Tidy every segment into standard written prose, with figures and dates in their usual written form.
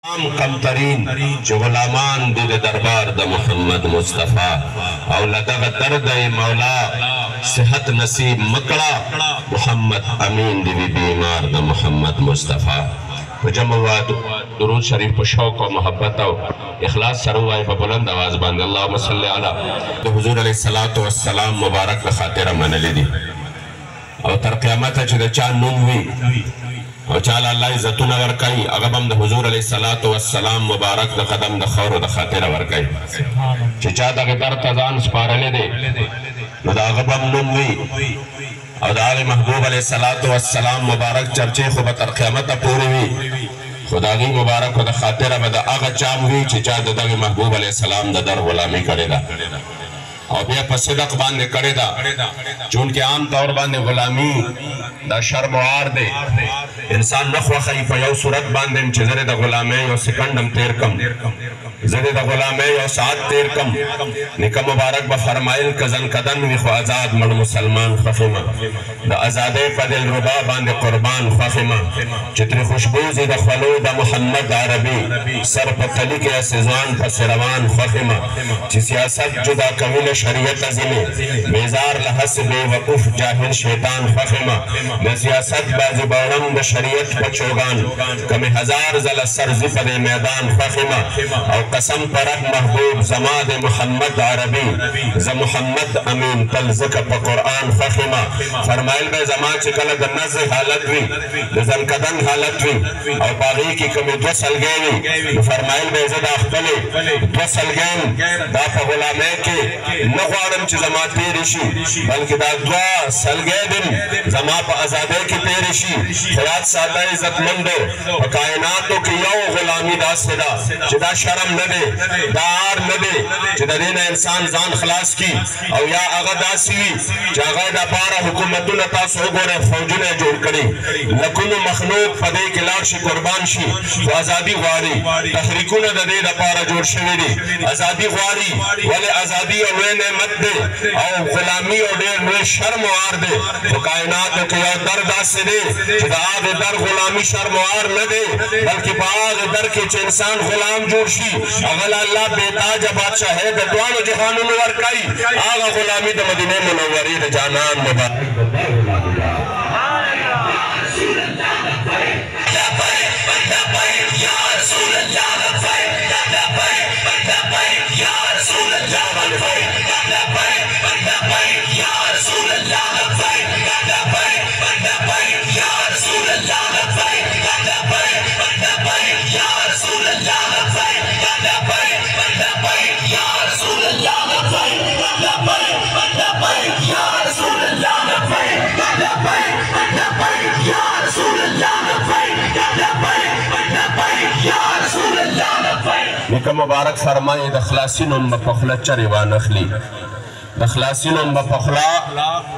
کمترین چې غلامان دي د دربار د محمد مصطفی او لدغه درد مولا صحت نصیب مکړه محمد امین دی بیمار د محمد مصطفی په جمع درود شریف په شوق او محبت او اخلاص سره وایي په بلند आवाज باندې اللهم صل علی د حضور علیه الصلاۃ والسلام مبارک خاطره منلې دي او تر قیامت چې د چا نوم وي او چاله الله عزتونه ورکوي هغه به هم د حضور علیه الصلاۃ والسلام مبارک د قدم د خاورو د خاطره ورکوي چې چا دغه در ته ځان سپارلی دی نو د هغه به هم نوم وي او د هغې محبوب علیه الصلاۃ والسلام مبارک چرچې خو به تر قیامته پورې وي خو د هغې مبارکو د خاطره به د هغه چا وي چې چا د دغې محبوب علیه السلام د در غلامي کړې ده او بیا په صدق باندې کړې ده چونکې عام طور باندې غلامي دا شرم و عار دی انسان نه خوښوي په یو صورت باندې چې زه د غلامۍ یو سکنډ هم تیر کم زه د غلامۍ یو ساعت تیر کم نیکه مبارک به فرمایل که زنکدن وي خو ازاد مړ مسلمان خوښ یم د ازادۍ په دلربا باندې قربان خوښ یم چې ترې خوشبوزي د خولو د محمد عربي سر په تلي کې اسیزوان پسې روان خوښ یم چې سیاست جدا کوي له شریعت ځینې بیزار له هسې بېوقوف جاهل شیطان خوښ یم د سیاست بازي باورم د شریعت په چوګان که مې هزار ځله سر ځي په دې میدان خوښ یم او قسم پر رب محبوب زما د محمد عربي زه محمد امین تل ځکه په قرآن خوښ یم فرمایل به زما چې کله د نزع حالت وي د زنکدن حالت وي او په هغې کې که مې دوه سلګۍ وي نو فرمایل به زه دا خپلې دوه سلګۍ دا په غلامۍ کې نه غواړم چې زما تېرې شي بلکې دا دوه سلګۍ دې زما په ازادۍ کې تېرې شي خو یاد ساته عزتمندو په کائناتو کې یو غلامي داسې ده چې دا شرم نه دی دا عار نه دی چې د دې نه انسان ځان خلاص کي او یا هغه داسې وي چې هغه دپاره حکومتونه تاسو وګورئ فوجونه یې جوړ کړي لکونو مخلوق په دې کې لاړ شي قربان شي خو ازادي غواړي تحریکونه د دې دپاره جوړ شوي دي ازادي غواړي ولې ازادي یو لوی نعمت دی او غلامي یو ډېر لوی شرم و عار دی په کائناتو کې یو در داسې دی چې د هغې در غلامي شرم و عار نه دی بلکې په هغې در کې چې انسان غلام جوړ شي هغه له الله بېتاجه بادشاهۍ د دواړو جهانونو ورکوي هغه غلامي د مدینې منورې د جانان مبارک نیکه مبارک فرمایي د خلاصي نوم به په خوله چرې وانخلي د خلاصي نوم به په خوله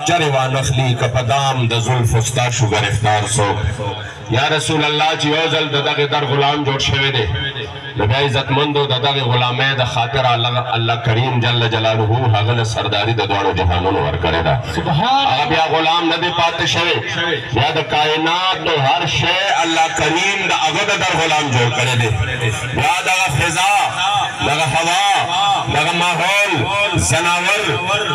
چرې وانخلي که په دام د زلفو ستا شو ګرفتار څوک یا رسول الله چې یو ځل د دغې در غلام جوړ شوی دی نو بیا عزتمندو د دغې غلامۍ د خاطر الله کریم جل جلاله هغه له سرداري د دواړو جهانونو ورکړې ده هغه بیا غلام نه دی پاتې شوی بیا د کائناتو هر شی الله کریم د هغه د در غلام جوړ کړی دی بیا دغه فضا دغه هوا دغه ماحول ځناور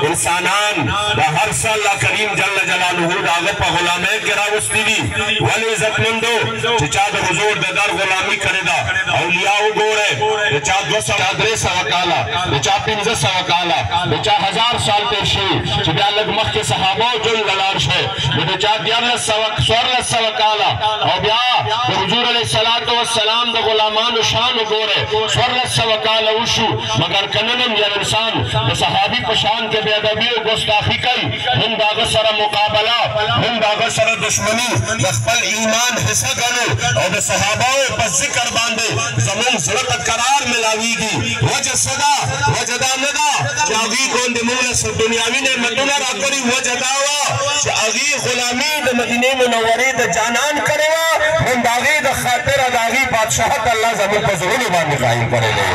انسانان دا هر څه الله کریم جل جلاله د هغه په غلامۍ کې راوستي دي ولې عزتمندو چې چا د حضور د در غلامي کړې ده اولیا وګورئ د چا 200-300 کاله د چا 1500 کاله د چا 1000 سال تېر شوي چې بیا لږ مخکې صحابو ژوند ته لاړ شوی نو د چا 1400 کاله او بیا د حضور علیه الصلاۃ والسلام د غلامانو شان وګورئ 1400 کاله وشو مګر که نن هم یو انسان د صحابي په شان کې بې ادبي او ګستاخي کوي هم د هغه سره مقابله هم د هغه سره دشمني د خپل ایمان حصه ګڼو او د صحاباو په ذکر باندې زموږ زړه ته قرار ملاویږي وجه څه ده وجه دا نه ده چې هغوی غوندې موږ له دنیاوي نعمتونه راکړي وجه دا وه چې هغوی غلامي د مدینې منورې د جانان کړې وه هم د هغې د خاطره د هغې بادشاهت الله زموږ په زړونو باندې قایم کړی دی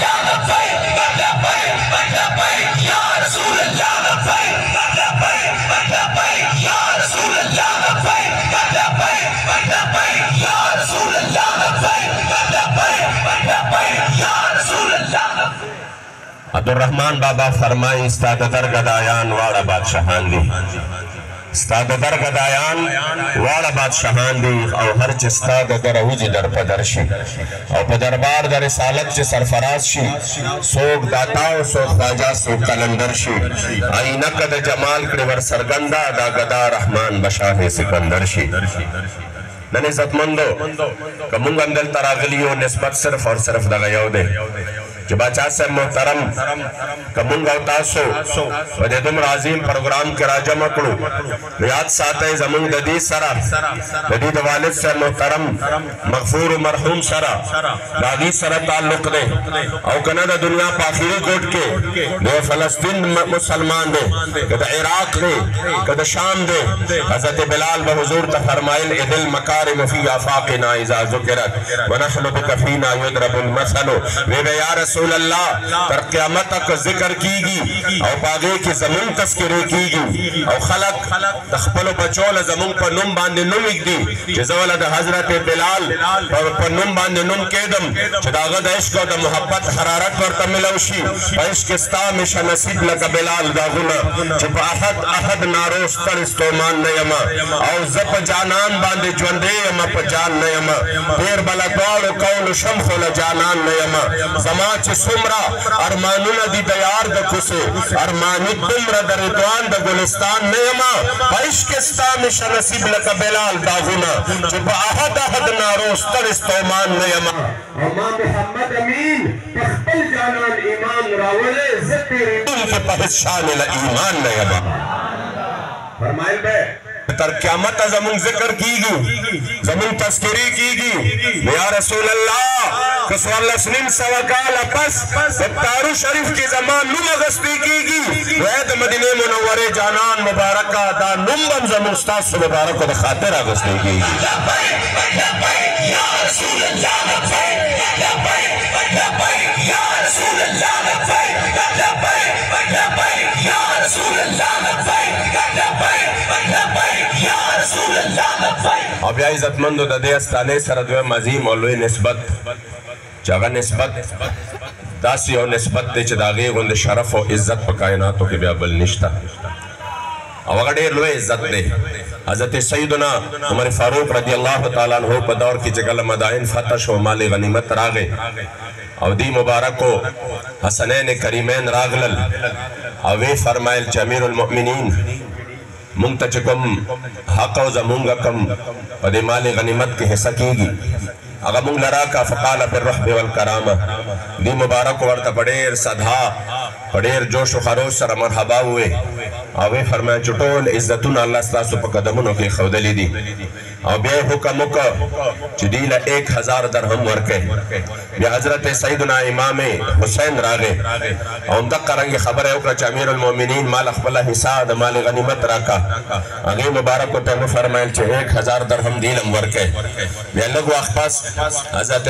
Ya Rasulullah, Abdurrahman बाबा फरमाई इस्तादर गदायान वाड़ा बादशाहान दी, इस्तादर गदायान वाड़ा बादशाहान दी और हर चिस्ताद दर उज दर पदरशी और पदरबार दर सालत चे सरफराज शी सोग दाताओ सो ख्वाजा सो कलंदर शी आईना कद जमाल कड़वर सरगंदा दा गदा रहमान बशाह सिकंदर शी। नने इज्जतमंदो कमुंग अंदल तरागलियो निस्बत सिर्फ और सिर्फ दगायो दे कि बादशाह से मोहतरम कमुंग अवतासो वजदुम राजीम प्रोग्राम के राजा मकड़ू रियाद साथे जमुंग ददी सरा ददी वालिद से मोहतरम मगफूर मरहूम सरा दादी सरा ताल्लुक दे और कनाडा दुनिया पाखिरी कोट के दे फलस्तीन मुसलमान दे कद इराक दे कद शाम दे हजरत बिलाल बहुजूर तफरमाइल इदिल मकारिम फी आफाकिना इज़ा ज़ुकिरत व नहनु बिकफीना युद्रबुल मसलु वे या रसूल अल्लाह तर क़यामत तक जिक्र कीगी और पागे की जमीन तस्करे कीगी और खलक तखपलो बचोल जमीन पर नुम बांधे नुम इकदी जज़वल द हजरत बिलाल पर नुम बांधे नुम केदम जदागद इश्क और मोहब्बत हरारत पर तमिलौशी इश्क इस्ता में शनसीब लग बिलाल दागुना जब अहद अहद नारोस तर इस्तोमान नयमा और जब जानान बांधे ज्वंदे यमा पर जान नयमा देर बला दौड़ कौन शम्खुल जानान नयमा समाज सुमरा अरमानुना दी दयार द खुसे अरमानी तुमरा द रिदवान द गुलिस्तान नयमा इश्क इस्ता में शनसीब लग बिलाल दागुना जब अहद अहद नारोस तर इस्तोमान नयमा मोहम्मद अमीन तख्तल जानान ईमान रावले ज़तेरे उनके पहचान ल ईमान नयमा फरमाइल बे तर क़यामत जमुन जिक्र कीगी जमुन तस्करी कीगी या रसूल अल्लाह कसवाल्ला सुनिन सवकाल पस तारू शरीफ की जमान नुम अगस्ती कीगी वैद मदीने मुनव्वरे जानान मुबारका दा नुम बन जमुन उस्ताद मुबारक को खातिर अगस्ती कीगी लब्बैक लब्बैक या रसूल अल्लाह लब्बैक लब्बैक लब्बैक या रसूल अल्लाह लब्बैक लब्बैक लब्बैक या रसूल अल्लाह लब्बैक लब्बैक लब्बैक या रसूल अल्लाह लब्बैक। अब या इज्जतमंदो द दे अस्ताने सर दो मजीम और लोई निस्बत जगह निस्बत दासी और निस्बत दे चदागे गुंद शरफ और इज्जत प कायनातों के बेअबल निश्ता अब अगर ढेर लोए इज्जत दे हजरत सैयदना उमर फारूक रज़ी अल्लाह ताला अन्हु पर दौर की जगह मदाइन फतश व माल गनीमत रागे अवधी मुबारक को हसनैन करीमैन रागलल अवे फरमाइल अमीरुल मोमिनीन मुंतजकुम हक व जमुंगकम पदे माल गनीमत के हिस्सा कीगी अगर मुंग लरा का फ़काल फिर रहब वल करामा दी मुबारक वर्त बड़ेर सदा बड़ेर जोश व खरोश सर मरहबा हुए अवे फरमाए चुटोल इज्जतुन अल्लाह सलासु प कदमुन के खौदली दी और बे हुक्म चिदीला 1000 दरहम वर्के बे हजरत सैयदना इमाम हुसैन रागे और तक करंगे खबर है ओकरा अमीरुल मोमिनीन माल अखबला हिसाब माल गनीमत राका अगे मुबारक को तम फरमाइल 1000 दरहम दीलम वर्के बे अलग वाखपास हजरत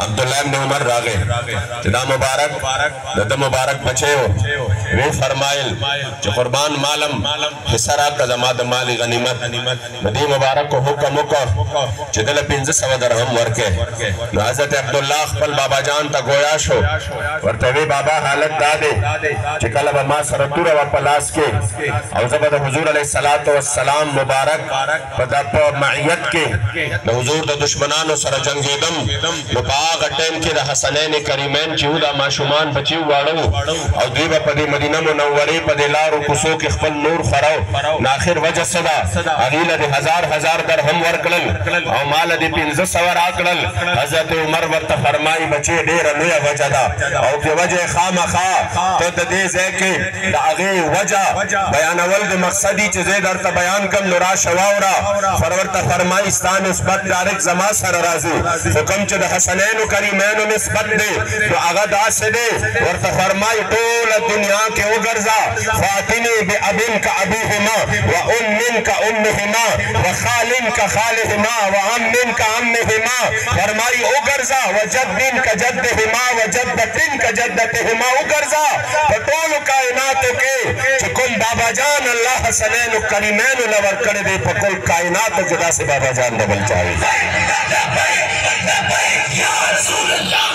अब्दुल्लाह इब्न उमर रागे जदा मुबारक दद मुबारक बचे हो वे फरमाइल जो कुर्बान मालम हिस्सा राका जमात माल गनीमत नदी मुबारक को हुक्म को चदल 500 दरहम वर्के हजरत अब्दुल्लाह खपल बाबा जान ता गोयाश हो वर्तवे बाबा हालत दादे चिकल बमा सरतुर व पलास के और जब हुजूर अलैहि सलातो व सलाम मुबारक पदा प मईयत के हुजूर द दुश्मनान सर जंगेदम नो पाग टाइम के हसनैन करीमैन चिउदा माशुमान बचिउ वाड़ो और दीब पदे मदीना मुनव्वरे पदे लार कुसो के खपल नूर खराओ नाखिर वजह सदा अगील दे हजार दरहम वर्कल और माल दे 500 आकड़ल हजरत उमर वर्त फरमाई बचे ढेर लोया वजदा और के वजह खामखा तो दे जे के आगे वजह बयान अवल दे मकसदी चीज़ दर त बयान कम नूरा शवावरा फरवर्त फरमाई इस्तान निस्बत डायरेक्ट जमा सर राजी हुक्म च हसनैन करीमैन निस्बत दे तो आगा दास से दे वर्त फरमाई टोल दुनिया के ओ गर्जा फातिनी बे अबिन का अबीहुमा व उम्मिन का उम्मिहिमा व खालिन का खालिहिमा व अम्मिन का अम्मिहिमा फरमाई ओ गर्जा व जद्दिन का जद्दिहिमा व जद्दतिन का जद्दतिहिमा ओ गर्जा टोल कायनात के चुकुम बाबा जान अल्लाह हसनैन करीमैन नवर कर दे पकुल कायनात जुदा से बाबा जान डबल चाहिए या रसूल अल्लाह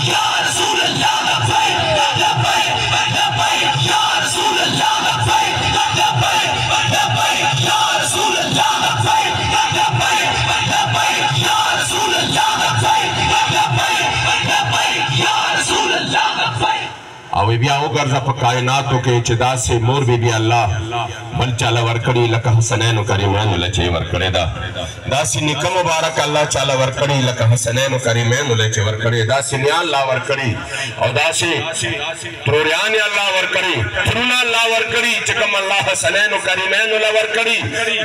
या بیا وګرځه په کائناتو کې چې داسې مور بی بی الله بل چاله ورکړي لکه حسنین کریمین له چې ورکړې ده داسې نیکه مبارک الله چاله ورکړي لکه حسنین کریمین له چې ورکړې داسې نیا الله ورکړي او داسې تروریان الله ورکړي ترونه الله ورکړي چې کوم الله حسنین کریمین له ورکړي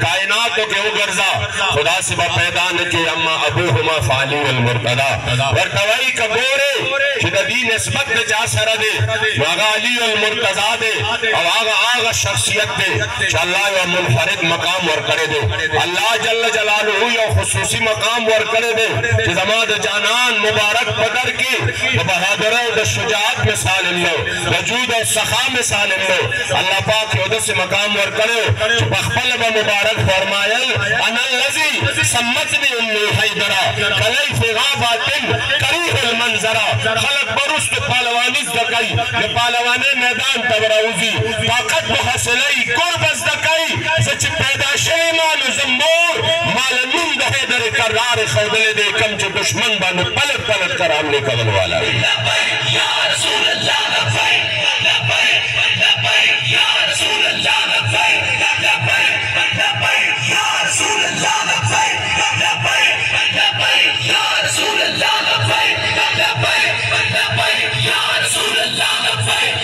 کائناتو کې وګرځه خدا سے پیدا نه کې اما ابوهما فعلی المرتضی ورته وایي که ګورې چې د دې نسبت د چا سره دی هغه علي المرتضی دی او هغه شخصیت دی چې الله یو منفرد مقام ورکړی دی الله جل جلاله یو خصوصي مقام ورکړی دی چې زما د جانان مبارک بدر کې د بهادرۍ او د شجاعت مثال له د جود او سخا مثال له الله پاک یو داسې مقام ورکړی چې په خپل به مبارک فرمایل انا الذي سمتني امي حیدرا کلیف غابات کریه المنظرا خلق برست پهلوانی زده کوي د پهلوانۍ میدان ته راوځي طاقت به حاصلوي کور به زده کوي زه چې پیدا شوی ما نو زه مور ما له نوم د حیدر کرار ښودلی دی کوم چې دشمن باندې پلټ پلټ کر حملې کول والا وي یا رسول الله لبیک لبیک لبیک یا رسول الله لبیک لبیک لبیک یا رسول الله لبیک لبیک لبیک یا رسول الله لبیک لبیک لبیک یا رسول الله لبیک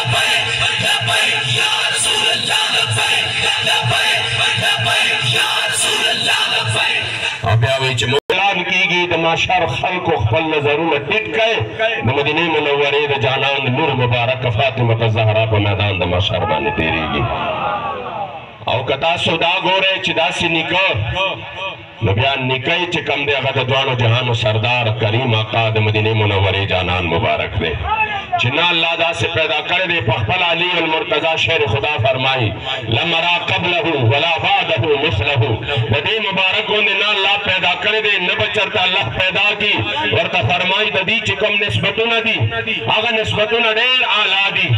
لبیک لبیک یا رسول الله لبیک لبیک لبیک یا رسول الله لبیک او بیا وایي چې اعلان کیږي د معاشر خلکو خپل نظرونه ټیټ کړئ د مدینې منورې د جانان نور مبارک فاطمه الزهرا په میدان د معاشر باندې تېرېږي او که تاسو دا ګورئ چې داسې نیکه نو بیا نیکۍ چې کوم دی هغه د دواړو جهانو سردار کریم آقا د مدینې منورې جانان مبارک دی چې نه الله داسې پیدا کړی دی په خپل علي المرتضی شعر خدا فرمایي لم ارا قبله ولا بعده مثله د دې مبارک غوندې نه الله پیدا کړی دی نه به چېرته الله پیدا کړي ورته فرمایي د دې چې کوم نسبتونه دي هغه نسبتونه ډېر اعلی دي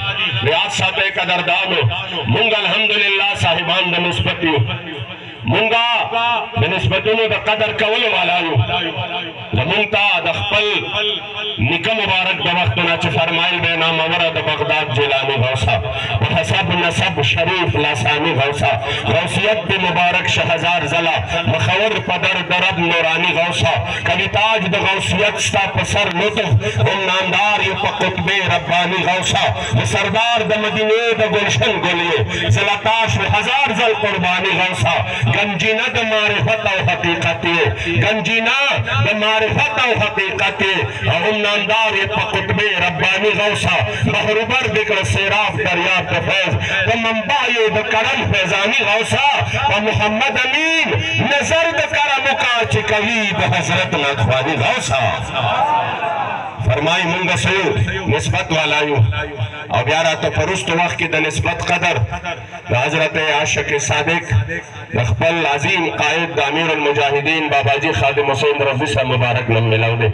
یاد ساتئ قدردانو مونږ الحمدلله صاحبان د نسبت یو مونږه د نسبتونو د قدر کولو والا یو زمونږ ته د خپل نیکه مبارک د وختونه چې فرمایل به ناموره د بغداد جیلاني غوثه په حسب نسب شریف لاسانی غوثه غوثیت د مبارک شهزار زلا مخور پدر درب نورانی غوثه کبھی تاج د غوثیت ستا په سر لطف هم نامدار یو په قطب ربانی غوثه د سردار د مدینې د گلشن ګلیې زلتاش هزار زل قربانی غوثه گنجینه د معرفت او حقیقت گنجینه د معرفت او حقیقت او هم نامدار په قطب ربانی غوثه بحربر بکر سیراب دریاب د فیض په منبع د کرم فیضانی غوثه په محمد امین نظر د کرم کا چې کوي د حضرت ناتخوانی غوثه فرمائی مونږ سو نسبت والا یو او بیا راته په وروستو وخت کې د نسبت قدر د حضرت عاشق صادق د خپل عظیم قائد د امیر المجاهدین باباجي خادم حسین رفیع صاحب مبارک نوم ملاو دی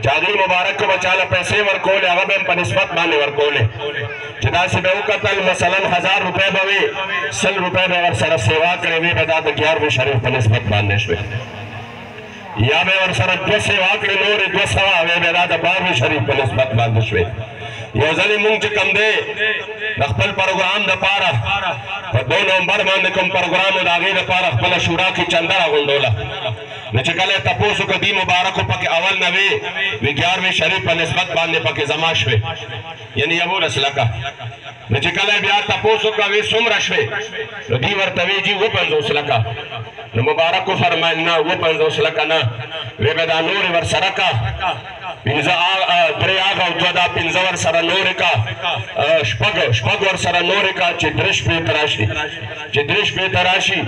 چې هغې مبارک کو به چاله پیسې ورکولې هغه به هم په نسبت باندې ورکولې چې داسې به وکتل مثلا 1000 روپۍ به وي 100 روپۍ به ورسره سیوا کړې وي به دا د 11 شریف په نسبت باندې شوې یا به ورسره 2 سیوا کړې نورې 200 هغې به دا د 12 شریف په نسبت باندې شوې یو ځلې مونږ چې کوم دی د خپل پروګرام دپاره په 2 نومبر باندې کوم پروګرام و د هغې دپاره خپله شورا کې چنده راغونډوله نو چې کله یې تپوس وکړه دې مبارکو پکې اول نه وې 11 شریف په نسبت باندې پکې زما شوې یعنې 11 لکه نو چې کله بیا تپوس وکړه وې څومره شوې نو دې ورته وې جي 50 لکه نو مبارکو فرمایل نه 50 لکه نه وې به دا نورې ورسره کا 3 هغه او 2 دا 5 ورسره نورې کا شپږ ورسره نورې کا چې 3 شپې ته راشي چې 3 شپې ته راشي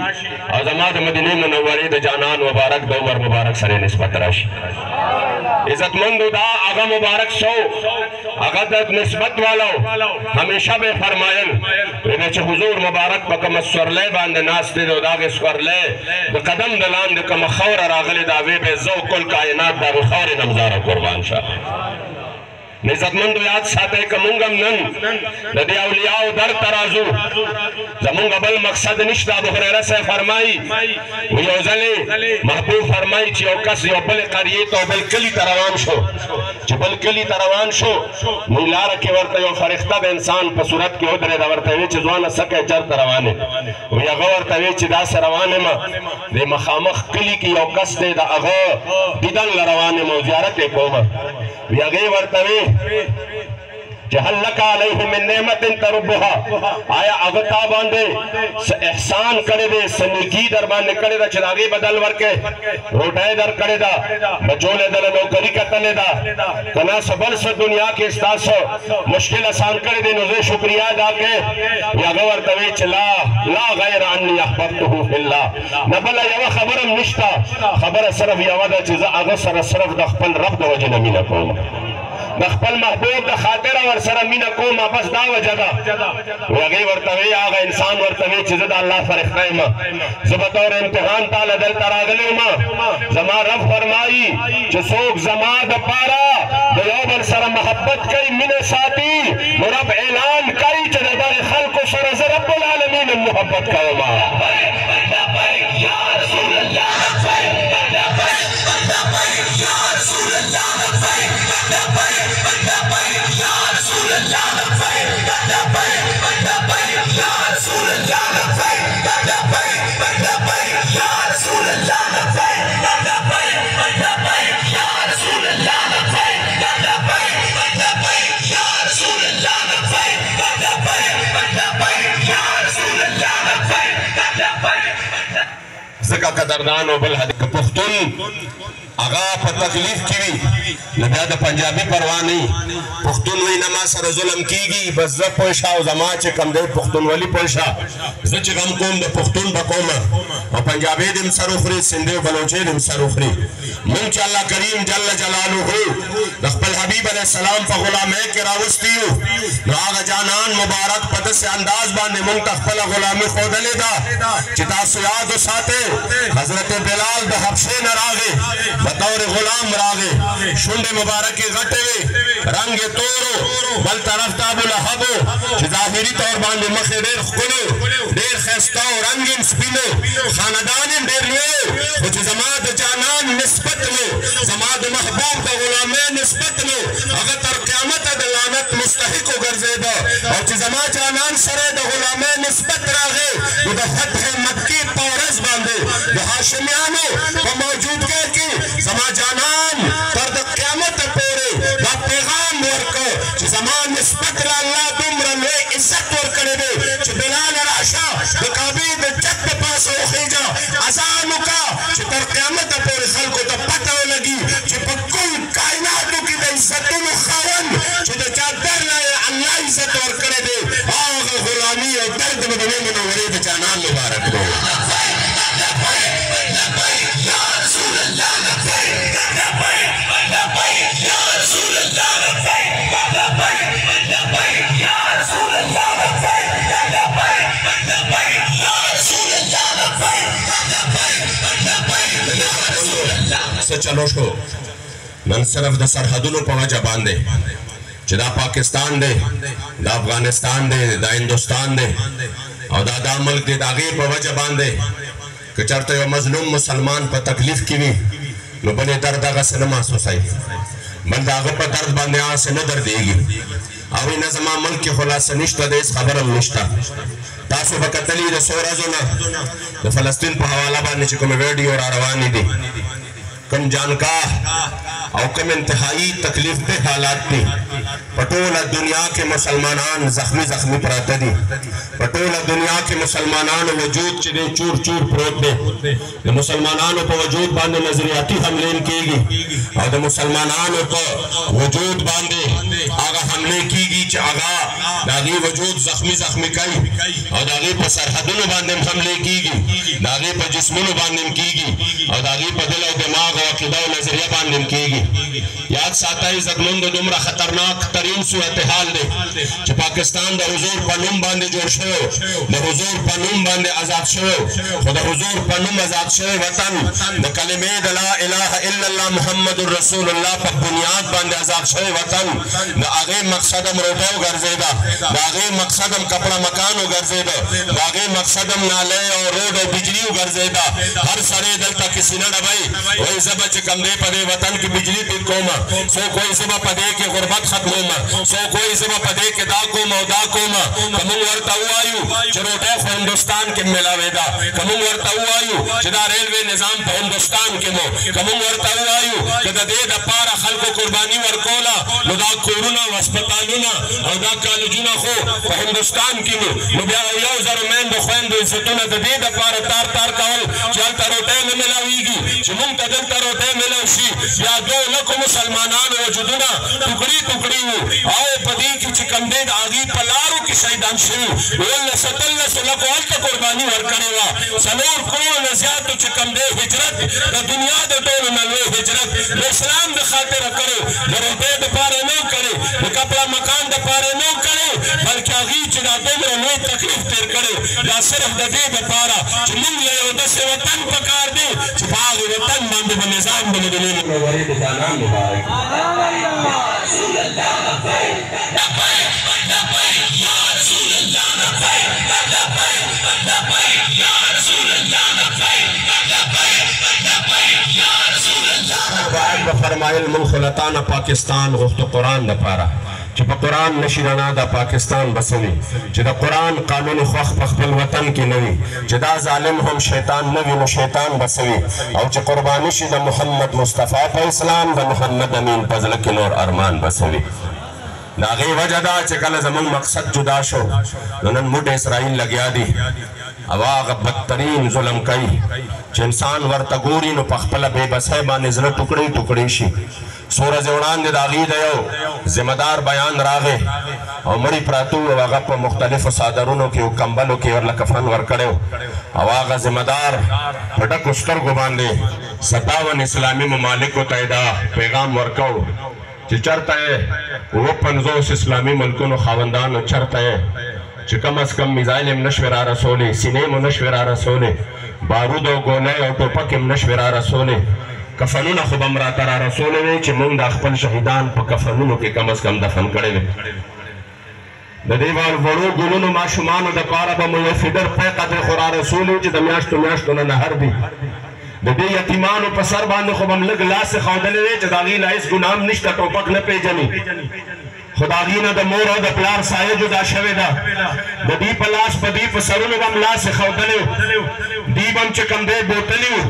او زما د مدینې منورې د جانان مبارک د عمر مبارک سره نسبت راشي عزتمندو دا هغه مبارک شو هغه د نسبت والو همیشه به فرمایل چې حضور مبارک په کوم سورلی باندې ناست دی او د هغې سورلی د قدم د لاندې کومه خوره راغلې د هغې به زه کل کائنات د هغې خاورې نه مزاره قربان شه عزتمندو یاد ساته که مونږ نن د دې اولیاءو در ترازو زمونږ بل مقصد نشته. ابو هريره صاحب فرمایي یو ځلې محبوب فرمایي چې یو کس یو بل قریې ته بل کلي ته روان شو. چې بل کلي ته روان شو نو لاره کې ورته یو فرښته د انسان په صورت کې ودرېده. ورته ویې چې ځوانه څه کوې چېرته روان یې؟ وایي هغه ورته ویې چې داسې روان یم د مخامخ کلي کې یو کس دی د هغه دیدن له روان یم او زیارت یې کوم. وی هغې ورته وی چې هل لک علیه من نعمت تربها آیا هغه تا باندې څه احسان کړی دی څه نیکي در باندې کړې ده چې د هغې بدل ورکړې روټۍ در کړې ده بچو له دله نوکري کتلې ده که نه څه بل څه دنیا کې ستاسو مشکل اسان کړی دی نو زه شکریه ادا کړې. هغه ورته وی چې لا غیر انی احببته فی الله نه بله یوه خبره هم نشته خبره صرف یوه ده چې زه هغه سره صرف د خپل رب د وجې نه مینه کوم د خپل محبوب د خاطره ورسره مینه کوم بس دا وجه ده. هغې ورته وی هغه انسان ورته وی چې زه د الله فرښته یم زه به طور امتحان تاله دلته راغلی یم زما رب فرمایي چې څوک زما دپاره د یو بل سره محبت کوي مینه ساتي نو رب اعلان کوي چې د دغې خلکو سره زه رب العالمین محبت کوم. ځکه قدردانو بل حدیث پښتون هغه په تکلیف کې وي نو بیا د پنجابي پروا نه وي. پښتون وایي نه ما سره ظلم کېږي بس زه پوه شه او زما چې کوم دی پښتونولي پوه شه زه چې غم کوم د پښتون به کوم او پنجابي دې هم سر وخوري سندي او بلوچي دې هم سر وخوري. مونږ چې الله کریم جل جلاله د خپل حبیب علیه السلام په غلامۍ کې راوستي یو نو هغه جانان مبارک په داسې انداز باندې مونږ ته خپله غلامي ښودلې ده چې تاسو یاد وساتئ حضرت بلال د حبشې نه راغی بطور غلام راغی شونډې مبارکې غټې وې رنګ یې تورو بل طرف ته ابولهبو چې ظاهري طور باندې مخ یې ډېر ښکلو ډېر ښایسته او رنګین سپینو خاندان یې ډېر لوی خو چې زما د جانان نسبت نو زما د محبوب د غلامۍ نسبت نو هغه تر قیامته د لعنت مستحق وګرځېده او چې زما جانان سره د غلامۍ نسبت راغی نو د فتح مکې په ورځ باندې د هاشمیانو په موجودګۍ کې زما جانان تر د قیامته پورې دا پیغام ورکړ چې زما نسبت له الله دومره لوی عزت ورکړی دی چې بلال راشه د کعبې د چت په پاسه وخیږه اذان وکړه چې تر قیامته پورې خلکو ته پته ولګي چې په کل کائناتو کې د عزتونو خاوند چې د چا در له الله عزت ورکړی دی هغه غلامي او درد به د منورې د جانان مبارک دی. څه چلو شو نن صرف د سرحدونو په وجه باندې چې دا پاکستان دی دا افغانستان دی دا هندوستان دی او دا ملک دی د هغې په وجه باندې که چېرته یو مظلوم مسلمان په تکلیف کې وي نو بل یې درد هغسې نه محسوسوي بل د هغه په درد باندې هغسې نه دردېږي او نه زما ملک کې خلاصه نشته د هېڅ خبره هم نشته. تاسو به کتلي د څو ورځو نه د فلسطین په حواله باندې چې کومې ویډیو را روانې دي کم جانکاه او کم انتہائی تکلیف دہ حالات دی پٹولا دنیا کے مسلمانان زخمی پراتے دی پٹولا دنیا کے مسلمانان وجود چلے چور چور پروت دے مسلمانانوں پا وجود باندے نظریاتی حملین کی گی اور مسلمانانوں پا وجود باندے آگا حملے کی گی چا آگا داغی وجود زخمی کئی اور داغی پا سرحدوں باندے حملے کی گی داغی پا جسموں باندے کی گی اور داغی پا دل و دماغ و عقیدہ و نظریہ باندې کیږي یاد ساتئ زګمند دومره خطرناک ترین صورتحال دی چې پاکستان د حضور په نوم باندې جوړ شوی د حضور په نوم باندې آزاد شوی خو د حضور په نوم آزاد شوی وطن د کلمې د لا اله الا الله محمد رسول الله په بنیاد باندې آزاد شوی وطن د هغې مقصد هم روټۍ وګرځېده د هغې مقصد هم کپړه مکان وګرځېده د هغې مقصد هم نالۍ او روډ او بجلي وګرځېده هر سړی دلته کې سینه ډبئ وایي زه به چې کوم دی په دې وطن کې بجلي تېر کومه څوک وایي زه به په دې کې غربت ختمومه څوک وایي زه به په دې کې دا کوم او دا کومه که موږ ورته ووایو چې روټۍ خو هندوستان کې میلاوېده که موږ ورته ووایو چې دا ریلوې نظام په هندوستان کې مو که موږ ورته ووایو چې د دې دپاره خلکو قرباني ورکوله نو دا کورونه او هسپتالونه او دا کالجونه خو په هندوستان کې مو نو بیا 1000 میندو خویندو عزتونه د دې دپاره تار تار کول چې هلته روټۍ نه میلاویږي چې موږ ته دلته روټۍ میلاو شي بیا 2 لکو مسلمانانو وجودونه ټوکړي ټوکړي وو او په دې کې چې کوم دی د هغې په لارو کې شهیدان شوي 17 لکو هلته قرباني ورکړې وه 4 کروړو نه زیاتو چې کوم دی هجرت د دنیا د ټولو نه لوی هجرت د اسلام د خاطره کړی د روټۍ دپاره نه کړی د کپړه مکان دپاره نه کړی بلکې هغې چې دا دومره لوی تکلیف تېر کړی دا صرف د دې دپاره چې موږ له یو داسې وطن پکار دی چې په هغې وطن باندې به نظام د مدینې منورې د جانان مبارک فرمایل من خلطانه پاکستان غوښتو قرآن دپاره چې په قرآن نشي رڼا د پاکستان بسوي چې د قرآن قانون خوښ په خپل وطن کې نه وي چې دا ظالم هم شیطان نه وي نو شیطان بسوي او چې قرباني شي د محمد مصطفی په اسلام د محمد امین په زړه کې نور ارمان بسوي د هغې وجه دا چې کله زموږ مقصد جدا شو نو نن موږ اسرائیل لګیا دي او هغه بدترین ظلم کوي چې انسان ورته ګوري نو په خپله بېبسۍ باندې زړه ټوکړې ټوکړې شي څو ورځې وړاندې د هغې د یو ذمهدار بیان راغی او مړي پراته وو او هغه په مختلفو څادرونو کې او کمبلو کې ورله کفن ورکړی او هغه ذمهدار په ډکو سترګو باندې 57 اسلامي ممالکو ته یې دا پیغام ورکو چې چېرته یې 50 اسلامي ملکونو خاوندانو چېرته یې چې کم از کم میزایل هم نشوې را رسولې سینې مو نشوې را رسولې بارود او ګولۍ او ټوپک هم نشوې را رسولې کفنونه خو به م راته را رسولی وې چې موږ دا خپل شهیدان په کفنونو کې کم از کم دفن کړی وې د دې وړو ګلونو ماشومانو دپاره به مو یو فیډر پی قدرې خو را رسولې چې د میاشتو میاشتو نه نهر دي د دې یتیمانو په سر باندې خو به م لږ لاس ښودلی وې چې د هغې لا هېڅ ګناه هم نشته ټوپک نه پېژني خو د هغې نه د مور او د پلار سایه جدا شوې ده د دوی په لاس په دوی په سرونو به م لاس ښودلی دوی به م چې کوم دی بوتلي وو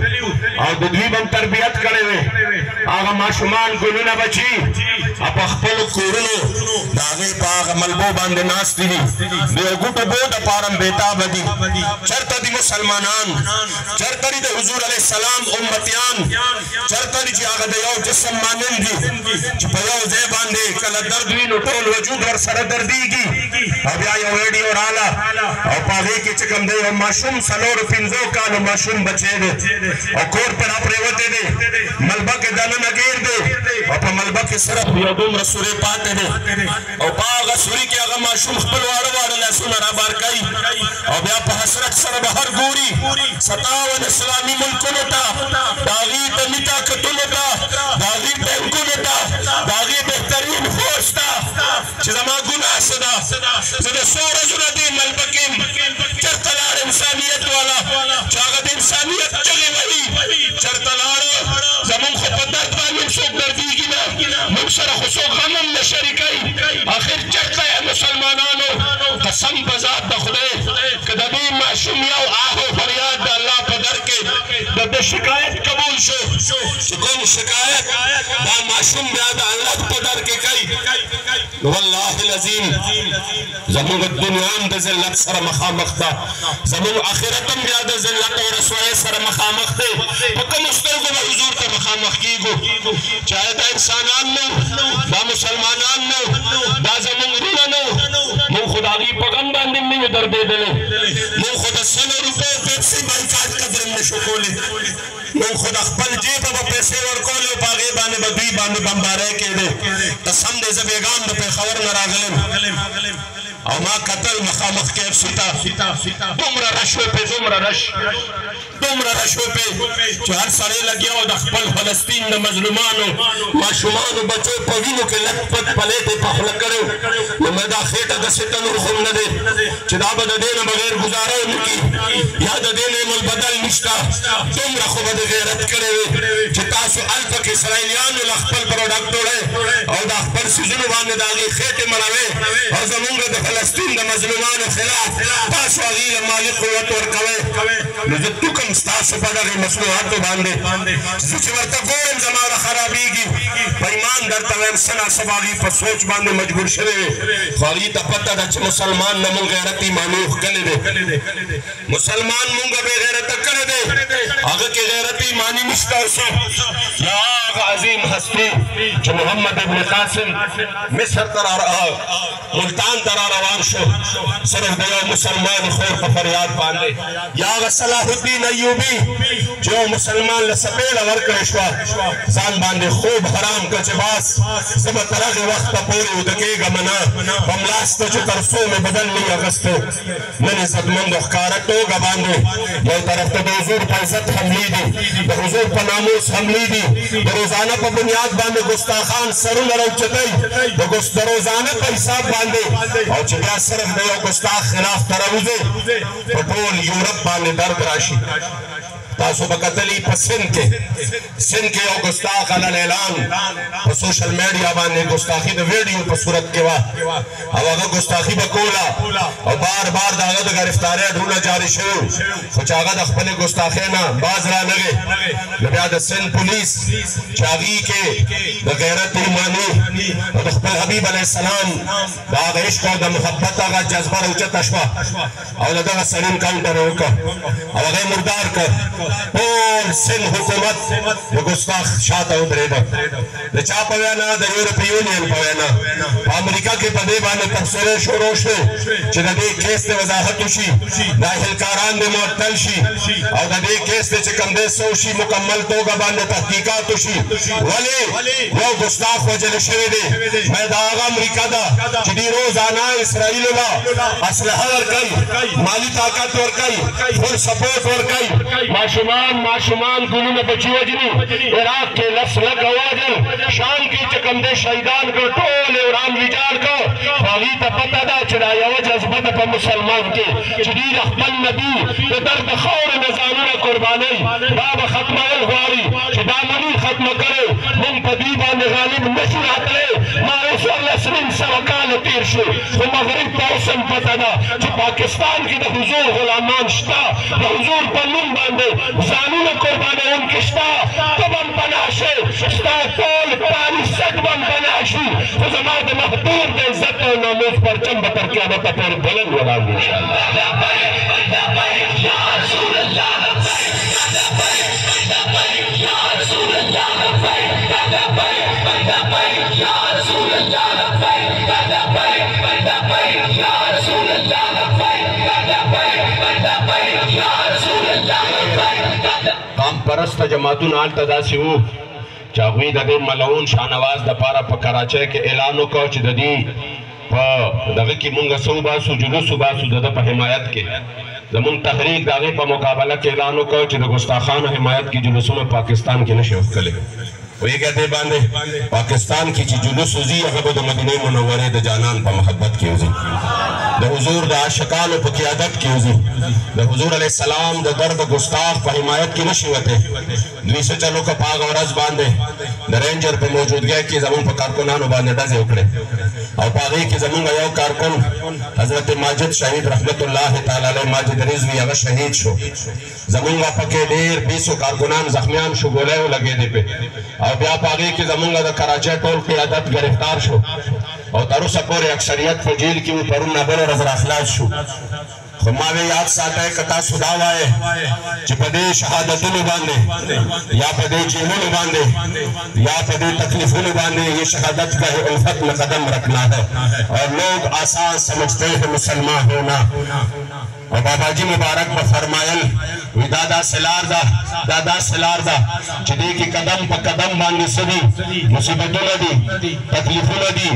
او د دوی به م تربیت کړی وې هغه ماشومان ګلونه بچي او په خپلو کورونو د هغې په هغه ملبو باندې ناستې دي د یو ګوټو بو دپاره م بېتابه دي چېرته دي مسلمانان چېرته دي د حضور علیه السلام امتیان چېرته دي چې هغه د یو جسم مانند دي چې په یو ځای باندې کله درد وي نو ټول وجود ورسره دردېږي او بیا یو ویډیو راله او په هغې کې چې کوم دی یو ماشوم 4-5 کالو ماشوم بچی دی او کور پې را پرېوتی دی ملبه کې دننه ګیر دی او په ملبه کې صرف یو دومره سورې پاتې دی او په هغه سوري کې هغه ماشوم خپل واړه واړه لاسونه رابار کوي او بیا په حسرت سره بهر ګوري 57 اسلامي ملکونو ته د هغې دمي طاقتونو ته د هغې بینکونو ته د هغې بهترین فوج ته چې زما ګناه څه ده زه د څو ورځو نه دې ملبه کې یم چېرته لاړ انسانیت والا چې هغه د انسانیت چغې وهي چېرته لاړه زمونږ خو په درد باندې هم څوک دردېږي نه موږ سره خو څوک غم هم نه شریکوي آخر چېرته یې مسلمانانو قسم په ذات د خدای که د دې ماشوم یو آه و فریاد د الله په در کې د شکایت قبول شو چې کوم شکایت دا ماشوم بیا د الله په در کې کوي والله العظیم زموږ دنیا هم د ذلت سره مخامخ ده زموږ آخرت هم بیا د ذلت او رسوایۍ سره مخامخ دی په کومو سترګو به حضور ته مخامخ کیږو چاہے دا انسانان نو دا مسلمانان نو دا زموږ وروڼه نو موږ خو د هغې په غم باندې هم نه یو دردېدلی موږ خو د 100 روپیو پیپسي بایکاټ قدر هم نشو کولی موږ خو د خپل جیبه به پیسې ورکولې او په هغې دوی باندې بمباری کېدې قسم دې زه بېګام د پېښور نه راغلم او ما قتل مخامخ KFC ته دومره رش وپې دومره رش وپې چې هر سړی لګیا و د خپل فلسطین د مظلومانو ماشومانو بچو په وینو کې لټ پټ پلیټې په خوله کړی نو مې دا خېټه داسې تنور خو نه دی چې دا به د دې نه بغیر ګزاره ونه کړي یا د دې نه ملبدل نشته دومره خو به د غیرت کړی وي چې تاسو هلته کې اسرائیلیانو له خپل پروډکټ وړئ او د خپل څیزونو باندې د هغې خېټې مړوئ او زمونږ د فلسطین د مظلومانو خلاف تاسو هغې له مالي قوت ورکوئ نو زه توکم ستاسو په دغې مصنوعاتو باندې زه چې ورته ګورم زما نه خرابېږي په ایمان درته وایم څه ناڅه هغې په سوچ باندې مجبور شوی وي خو هغې ته پته ده چې مسلمان نه مونږ غیرت ایماني ښکلی دی مسلمان مونږ بې غیرته کړی دی هغه کې غیرت ایماني نشته اوسه یا هغه عظیم هستي چې محمد ابن قاسم مصر ته ملتان ته را روان شو صرف د یو مسلمان خور په فریاد باندې یا هغه صلاح الدین ایوبي چې یو مسلمان له سپېړه ورکړې شوه ځان باندې خوب حرام کړه چې بس زه به تر هغې وخته پورې وده کېږم نه په ملاسته چې تر څو مې بدل نه وي اخیستی نن عزتمندو ښکاره توګه باندې یو طرف ته د حضور په عزت حملې دي د حضور په ناموس حملې دي د روزانه په بنیاد باندې ګستاخان سرونه راوچتوي د روزانه په حساب باندې او چې بیا صرف د یو ګستاخ خلاف ته راوځي په ټول یورپ باندې درد راشي تاسو به کتلي په سند کې یو ګستاخ علی الاعلان په سوشل میډیا باندې ګستاخي د ویډیو په صورت کې وه او هغه ګستاخي به کوله او بار بار د هغه د ګرفتارۍ اډرونه جاري شوي خو چې هغه د خپلې ګستاخۍ نه باز رانغی نو بیا د سند پولیس چې هغې کې د غیرت ایماني او د خپل حبیب علیه السلام د هغه عشق او د محبت هغه جذبه راوچته شوه او د دغه سړي انکاونټر یې وکړه او هغه یې مردار کړ ټول سند حکومت د ګستاخ شاته ودرېده د چا په وینا د یورپ یونین په وینا په امریکا کې په دې باندې تبصرې شروع شوې چې د دې کیس د وضاحت وشي دا اهلکاران دې معطل شي او د دې کیس د چې کوم دی څه وشي مکمل توګه باندې تحقیقات وشي ولې یو ګستاخ وژل شوی دی باید هغه امریکا ده چې دې روزانه اسرائیلو له اسلحه ورکوي مالي طاقت ورکوي فل سپورټ ورکوي ماشومان ګلونه بچي وژني عراق کې لس لکه ووژل شام کې چې کوم دی شهیدان کړ ټول یې وران ویجاړ کړ خو هغې ته پته ده چې دا یوه جذبه ده په مسلمان کې چې دوی د خپل نبي د در د خاورې نه ځانونه قربانوي دا به ختمول غواړي چې دا نه ختمه کړی موږ په دوی باندې غالب نشو راتلی ما اوس 1400 کاله تېر شو خو مغرب ته اوس هم پته ده چې پاکستان کې د حضور غلامان شته د حضور په نوم باندې ځانونه قربانوونکي شته ته به هم پناه شې ستا ټول پراني سټ به هم پناه شي خو زما د محبوب د عزت او ناموس پرچم به تر قیامته پورې بلند ولاړ وي انشاءالله قام پرسته جماعتونه هلته داسې وو چې هغوی د دې ملعون شاهنواز دپاره په کراچۍ کې اعلان وکړ چې د دې په دغه کې مونږ څه وباسو جلوس وباسو د ده په حمایت کې زمونږ تحریک د هغې په مقابله کې اعلان وکړ چې د ګستاخانو حمایت کې جلوسونه پاکستان کې نشي ورکولی ویږه دې باندې پاکستان کې چې جلوس وځي هغه به د مدینې منورې د جانان په محبت کې وځي د حضور د عاشقانو په قیادت کې وځي د حضور علیه السلام د درد ګستاخ په حمایت کې نشي وتی دوی څه چلو که په هغه ورځ باندې د رینجر په موجودګۍ کې زمونږ په کارکنانو باندې ډزې وکړې او په هغې کې زمونږ یو کارکن حضرت ماجد شهید رحمت الله تعالی علیه ماجد رضوي هغه شهید شو زمونږ پکې ډېر 20 کارکنان زخمیان شو ګولۍ ولګېدې پې او بیا په هغې کې زمونږ د کراچۍ ټول قیادت گرفتار شو او تر اوسه پورې اکثریت په جیل کې و پرون بله ورځ راخلاص شو خو ما وی یاد ساتئ که تاسو دا وایئ چې په دې شهادتونو باندې یا په دې جیلونو باندې یا په دې تکلیفونو باندې یہ شهادت کا الفت میں قدم رکھنا ہے اور لوگ آسان سمجھتے ہیں مسلمان ہونا और बाबा जी मुबारक में फरमायल दादा सिलार दादा सिलार दा चदे की कदम पर कदम बांधे सदी मुसीबतों न दी तकलीफों न दी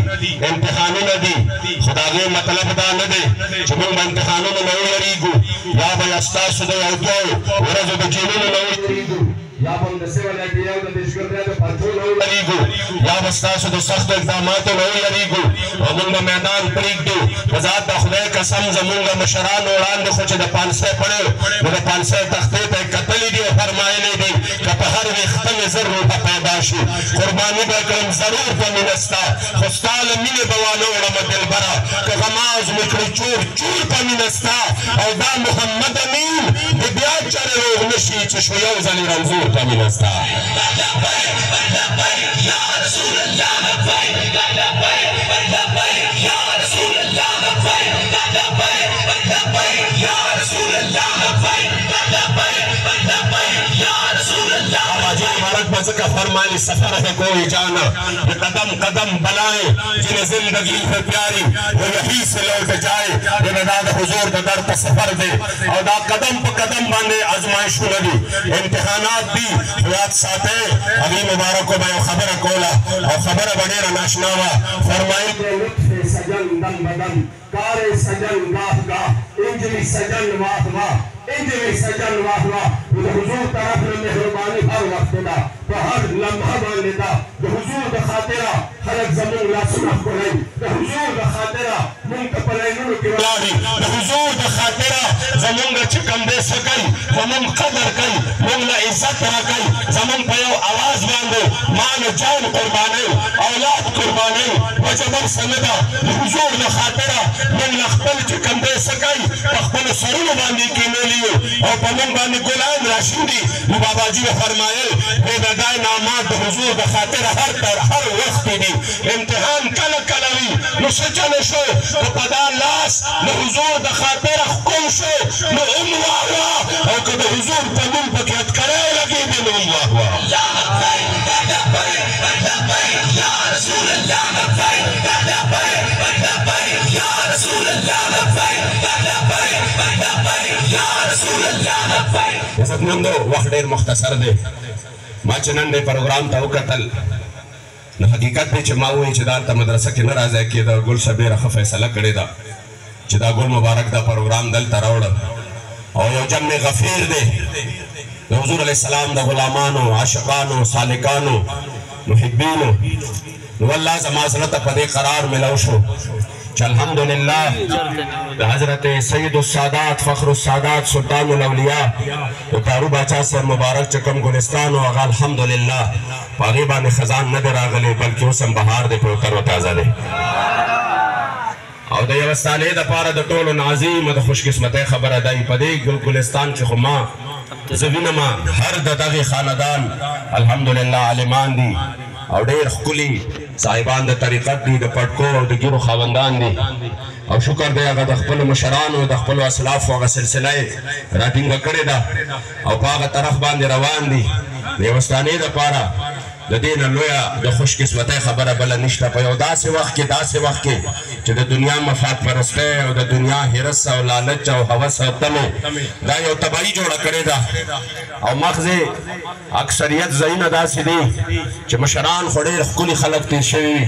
इम्तिहानों न दी खुदा के मतलब दा न दे चमुल में इम्तिहानों में नहीं यरीगु या भाई अस्ताद सुधे औतो वरज़ बचीनों में नहीं यरीगु या बंद से वाला दिया तो दिशकर दिया तो पांचों नहीं यरीगु या बस्ताद सुधे सख्त इक़दामात नहीं यरीगु और मुल्क मैदान परीक दो वज़ात खुदा कसम ज़मुंगा मशरान औरान दे खुचे द पांसे पड़े मेरे पांसे तख्ते पे कतली दी फरमाए नहीं दी कपहर विख्तम ज़रूर पैदाशी कुर्बानी बकरम ज़रूर पमिनस्ता खुस्ताल मिने बवालो रम दिल बरा कगमाज मिकड़ी चूर चूर पमिनस्ता और दा मोहम्मद अमीन बिया चरे रोग नशी चशवियों ज़ली रंजूर पमिनस्ता या रसूल अल्लाह या रसूल अल्लाह या रसूल अल्लाह का फरमानी सफर है कोई जाना ये कदम कदम बलाएं जिन्हें जिंदगी है प्यारी वो यही से लौट जाए ये दाद हुजूर का दर पर सफर दे और दा कदम पर कदम बांधे आजमाइश लगी इम्तिहानात दी याद साथे अभी मुबारक को मैं खबर कोला और खबर बड़े नाशनावा फरमाई सजन दम बदन कारे सजन गाह गाह इंजली सजन वाह वाह इंजली सजन वाह वाह हुजूर तरफ में मेहरबानी हर वक्त दा तो हर लम्हा मान लेता तो हुजूर दा खातिरा हर एक ज़मीन ला सुना कोई तो हुजूर दा खातिरा मुंक पलाइनु की वाली तो हुजूर दा खातिरा ज़मीन दा चिकन दे सकई ज़मीन कदर कई मुंग ला इज्जत रखई ज़मीन पे आवाज बांधो मान जान कुर्बानी औलाद कुर्बानी वजबर समदा हुजूर दा खातिरा मुंग ला खपल चिकन दे सकई खपल सरुन बांधी की मेलियो और पमन बांधी गुलाम राशिदी बाबा जी ने फरमाया बेदाय नामात हुजूर दा खातिर हर वक्त दी इम्तिहान कल कलवी मुसजन शो तो पदा लास न हुजूर दा खातिर हुकुम शो न उम्वा हुआ और कद हुजूर पमन बकत करे लगी दिन उम्वा हुआ या रसूल अल्लाह या रसूल अल्लाह या रसूल अल्लाह जैसे नंदो वक्त देर मुख्तसर दे माचनन दे प्रोग्राम ताऊ कतल न हकीकत में चमाऊ इचदार ता मदरसा के नाराज़ के दा गुल सबेर फैसला करे दा चिदा गुल मुबारक दा प्रोग्राम दल तरावड़ और यो जम में गफीर दे हुजूर अलैहि सलाम दा गुलामानो आशिकानो सालिकानो मुहिब्बीनो वल्लाह जमाज़लत पदे करार मिलाउशो अल्हम्दुलिल्लाह हजरत सैयदुस सादात फखरुस सादात सुल्तानुल औलिया उतारू बादशाह से मुबारक चकम गुलिस्तान और अल्हम्दुलिल्लाह पागे बाने खजान न दे रागले बल्कि उसम बहार दे पोतर व ताजा दे और दे अवस्थाने द पारा द टोलो नाज़ीम द खुशकिस्मत खबर अदाई पदे गुलिस्तान के खुमा ज़मीनमा हर ददागे खानदान अल्हम्दुलिल्लाह आलिमान दी और ढेर खुली साहिबान द तरीक़त दी द पटको और द गिरो खावंदान दी और शुक्र दे अगर दखपल मशरान और दखपल असलाफ और सिलसिला राटिंग करे दा और पाग तरफ बांधे रवान दी देवस्ताने द पारा द दिन लोया द खुशकिस्मत खबर बल निश्ता पयोदा से वक्त के जो द दुनिया मफाद परस्ते और द दुनिया हिरस और लालच और हवस और तमे दा यो तबाही जोड़ा करे दा और मखज़े अक्सरियत ज़ईन अदा सीधी च मशरान खुड़े खुली खलक तीर शवी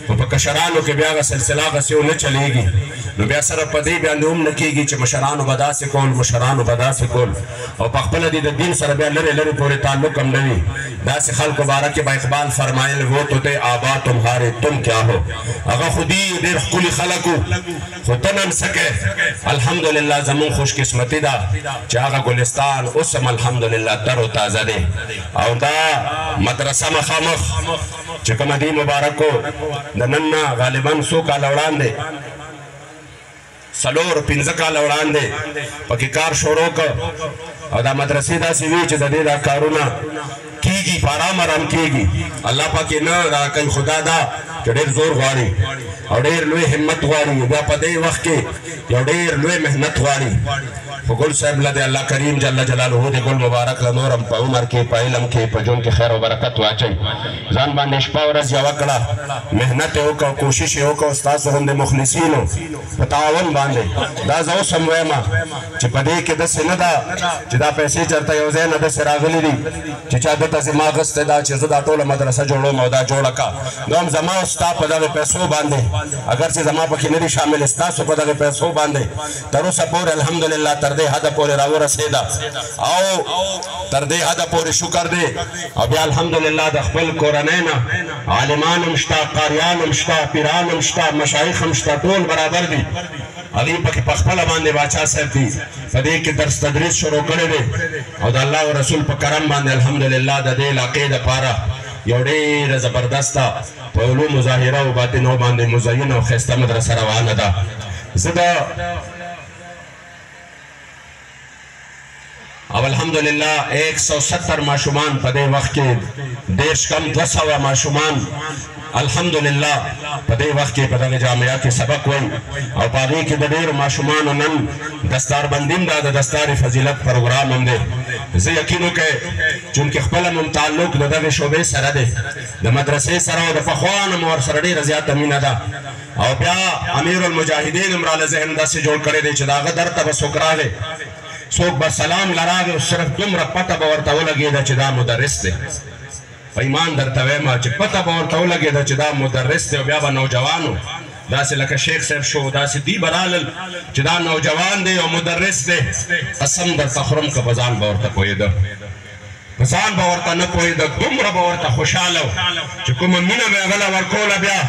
तो पकशरानों के ब्याह का सिलसिला का से न चलेगी नो ब्याह सर पदे ब्याह नूम नकेगी च मशरान बदा से कौन मशरान बदा से कौन और पखपल दी दिन सर ब्याह लरे लरे पूरे ताल्लुक कम नहीं दा से खल्क बारक के इकबाल फरमाइल वो तो ते आबा तुम्हारे तुम क्या हो अगर खुदी देर खुली खलकू खुतनम सके अल्हम्दुलिल्लाह ज़मीन खुशकिस्मती दा चागा गुलिस्तान उसम अल्हम्दुलिल्लाह तरो ताज़ा दे और दा मदरसा मखामख चकम दी मुबारक को नन्ना गालिबन सो का लौड़ान दे सलोर पिंज़ का लौड़ान दे पकी कार शोरों का और दा मदरसे दा सिवीच ज़दे दा कारुना कीगी पारा मरम कीगी अल्लाह पाके न रा कई खुदा दा چې ډېر زور غواړي او ډېر لوی همت غواړي بیا په دې وخت کې یو ډېر لوی محنت غواړي خو ګل صاحب له الله کریم جل جلاله دې ګل مبارک له نورم په عمر کې په علم کې په ژوند کې خیر او برکت واچوي ځان باندې شپه ورځ یوه کړه محنت یې وکړه کوشش یې وکړه ستاسو غوندې مخلصینو په تعاون باندې دا زه اوس هم وایم چې په دې کې داسې نه ده چې دا پیسې چېرته یو ځای نه داسې راغلي دي چې چا دته زما اغوستی ده چې زه دا ټوله مدرسه جوړوم او دا جوړه کړه نو هم زما او ستا په دغې پیسو باندې اگر چې زما پکې نه دي شامل ستاسو په دغې پیسو باندې تر اوسه پورې الحمدلله تر دې حده پورې راورسېده او تر دې حده پورې شکر دی او بیا الحمدلله د خپل کورنۍ نه عالمان هم شته قاریان هم شته پیران هم شته مشایخ هم شته ټول برابر دي هغوی پکې په خپله باندې باچا صاحب دي په دې کې درس تدریس شروع کړی دی او د الله او رسول په کرم باندې الحمدلله د دې علاقې دپاره یو ډېره زبردسته په علومو ظاهره او باطنو باندې مزینه او ښایسته مدرسه روانه ده زه د او الحمدلله 170 ماشومان په دې وخت کې دېرش کم 200 ماشومان الحمدلله په دې وخت کې په دغه جامعه کې سبق وایي او په هغې کې د ډېرو ماشومانو نن دستاربندي هم دا د دستار فضیلت پروګرام هم دی زه یقین وکړئ چونکې خپله مو تعلق د دغې شعبې سره دی د مدرسې سره او د پخوا نه مو ورسره ډېره زیاته مینه ده او بیا امیر المجاهدین هم راله ذهن داسې جوړ کړی دی چې د هغه در ته به څوک راغی څوک به سلام لراغی او صرف دومره پته به ورته ولګېده چې دا مدرس دی په ایمان درته وایم چې پته به ورته ولګېده چې دا مدرس دی او بیا به نوجوانو داسې لکه شیخ صاحب شو داسې دی به رالل چې دا نوجوان دی او مدرس دی قسم درته خورم که په ځان به ورته پوهېده په ځان به ورته نه پوهېده دومره به ورته خوشحاله و چې کومه مینه به یې هغله ورکوله بیا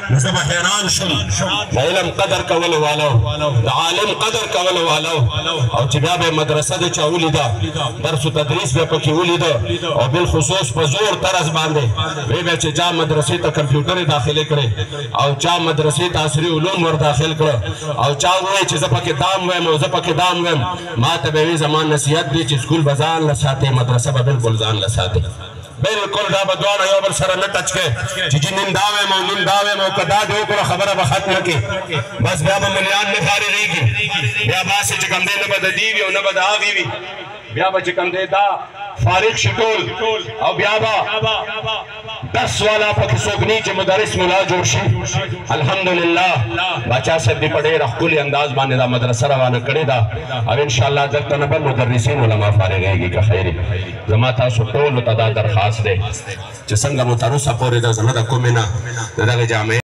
نو زه به حیران شم د علم قدر کولو والو د عالم قدر کولو والو او چې بیا به یې مدرسه د چا ولیده درس و تدریس به پکې ولیده او بالخصوص په زور طرز باندې وی به چې چا مدرسې ته کمپیوټر یې داخلې کړې او چا مدرسې ته عصري علوم ور داخل کړه او چا ووایي چې زه پکې دام وایم او زه پکې دام وایم ما ته به وي زما نصیحت دی چې سکول به ځان له ساتې مدرسه به بالکل ځان له ساتې بالکل دا به دواړه یو بل سره نه ټچ کوې چې نن دا وایم او نن دا وایم او که دا دې وکړه خبره به ختمه کړي بس بیا به ملیان نه فارغېږي بیا باسې چې کوم دی نه به د دې وي او نه به د هغې وي بیا به چې کوم دی دا فارغ شي ټول او بیا به 10 والا پکې څوک نه چې مدرس ملا جوړ شي الحمدلله باچا صاحب دې په ډېره ښکلي انداز باندې دا مدرسه روانه کړې ده او انشاءالله دلته نه به مدرسین علما فارغېږي که خیر زما تاسو ټولو ته دا درخواست دی چې څنګه مو تر اوسه پورې د زما د کومې نه د دغې جامعې